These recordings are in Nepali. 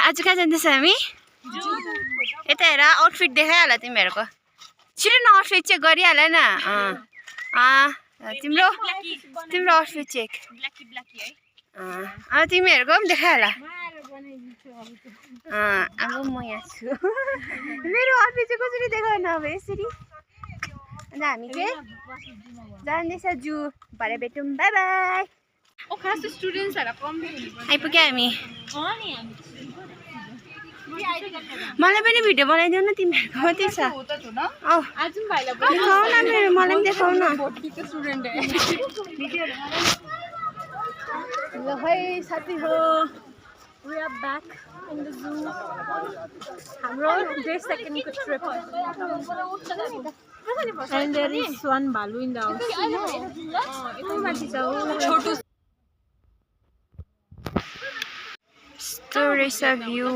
आज कहाँ जाँदैछ हामी यता हेर आउटफिट देखाइहाल तिमीहरूको छिटो न आउटफिट चेक गरिहाल न तिम्रो तिम्रो आउटफिट चेक तिमीहरूको पनि देखाइहाल अब म यहाँ छु मेरो आउटफिट चाहिँ कसरी देखाउनु अब यसरी अन्त हामी चाहिँ जाँदैछ जू भरे भेटौँ बाई बाई आइपुग्यो हामी मलाई पनि भिडियो बनाइदेऊ न तिमीहरूको मात्रै छ देखाउ न मेरो मलाई पनि देखाउ न ल है साथी हो we are back in the zoo हाम्रो day second को trip and there is one balu in the house छोटो यस्तो रहेछ भ्यू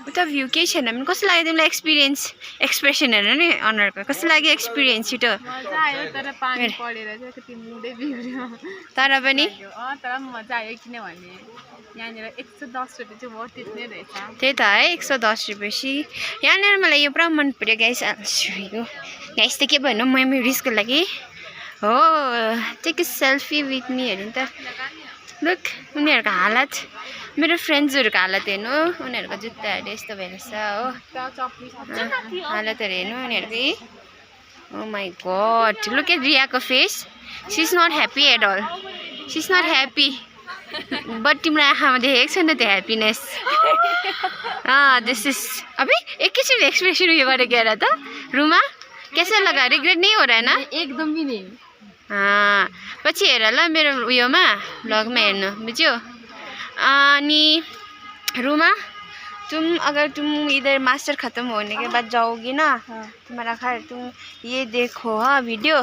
उता भ्यू केही छैन भने कस्तो लाग्यो तिमीलाई एक्सपिरियन्स एक्सप्रेसन हेर्नु नि अनुहारको कस्तो लाग्यो एक्सपिरियन्स छिटो तर पनि मजा आयो किनभने यहाँनिर 110 रुपियाँ चाहिँ वर्थ इट नै रहेछ त्यही त है 110 रुपियाँ यहाँनिर मलाई यो पुरा मन पर्यो गाइस गाइस त के भन्नु मेमोरिजको लागि हो take a selfie with me हेर्नु त लुक उनीहरूको हालत मेरो फ्रेन्ड्सहरूको हालत हेर्नु उनीहरूको जुत्ताहरू यस्तो भइरहेछ हो हालतहरू हेर्नु उनीहरूकै oh my God look at रियाको face she is not happy at all she is not happy but तिम्रो आँखामा देखेको छैन त्यो ह्याप्पिनेस दिस इज अबे एकैछिन एक्सप्रेसन उयो गरेर गएर त रुमा कैसा लगा रिग्रेट नहीं हो रहा है ना एकदम भी नहीं पछि हेर ल मेरो उयोमा भ्लगमा हेर्नु बुझ्यो अनि रुमा अगर तुम इधर मास्टर खत्म होने के बाद जाओगी ना तुम्हारा घर तुम ये देखो हाँ वीडियो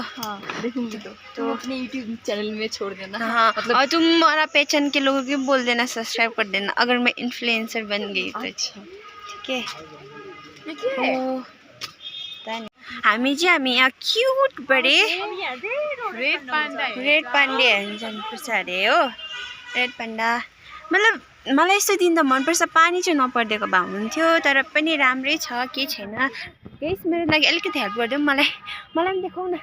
देखूंगी तो अपने YouTube चैनल में छोड़ देना हाँ मतलब और तुम्हारा पहचान के लोगों को बोल देना सब्सक्राइब कर देना अगर मैं इन्फ्लुएंसर बन गई तो ठीक है हामी यहाँ क्यूट बडे रेड पान्डा हेर्नु जानुपर्छ अरे हो रेड पान्डा मतलब मलाई यस्तो दिन त मनपर्छ पानी चाहिँ नपर्दिएको भए हुन्थ्यो तर पनि राम्रै छ के छैन गाइस मेरो लागि अलिकति हेल्प गरिदेऊ मलाई पनि देखाउ न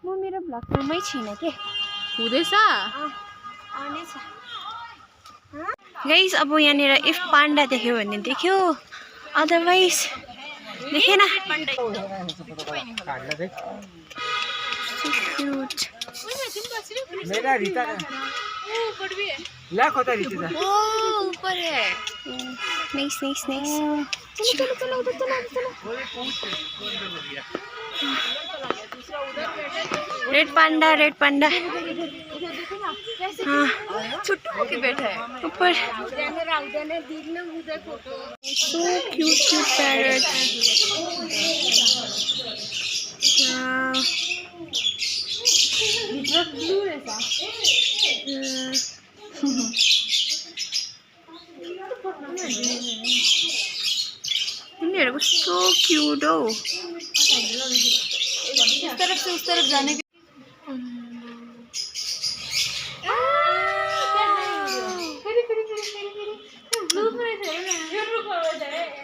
म मेरो भ्लगमै छैन के हुँदैछ गाइस अब यहाँनिर इफ पान्डा देख्यो भने देख्यो अदरवाइज देखेन ऊपर है नाइस रेड पांडा हाँ छुट्टू होके बैठा है ऊपर सो क्यूट पैरट इन्हें सो क्यूट हो इस तरफ से उस तरफ जाने के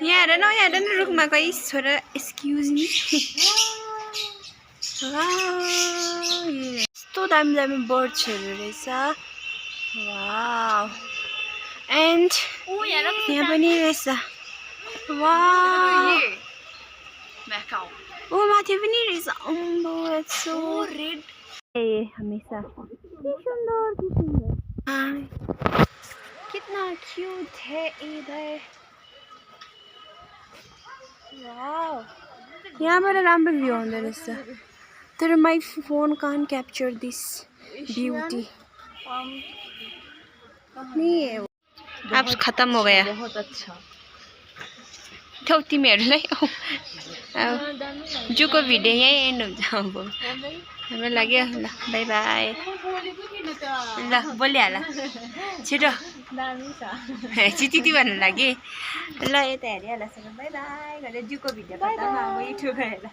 यहाँ हेर न रुखमा गई छोरा एक्सक्यूज मी यस्तो दामी बर्ड्सहरू रहेछ वाउ एन्ड यहाँ पनि रहेछ वाउ ओ माथि पनि रहेछ अम्बो सो रेड ए हमेशा सुन्दर कितना क्यूट है इधर वाउ यहाँबाट राम्रो भ्यू आउँदो रहेछ तर माई फोन कान क्याप्चर दिस ब्यूटी अब खत्म हो गया बहुत अच्छा ठौ तिमीहरूलाई जूको भिडियो यहीँ एन्ड हुन्छ अब हाम्रो लाग्यो ल बाई बाई ल बोलिहाल छिटो चिटी भन्नु लागि ल यता हेरिहाल बाई बाई गरेर जूको भिडियो खत्तम अब युट्युब गरेर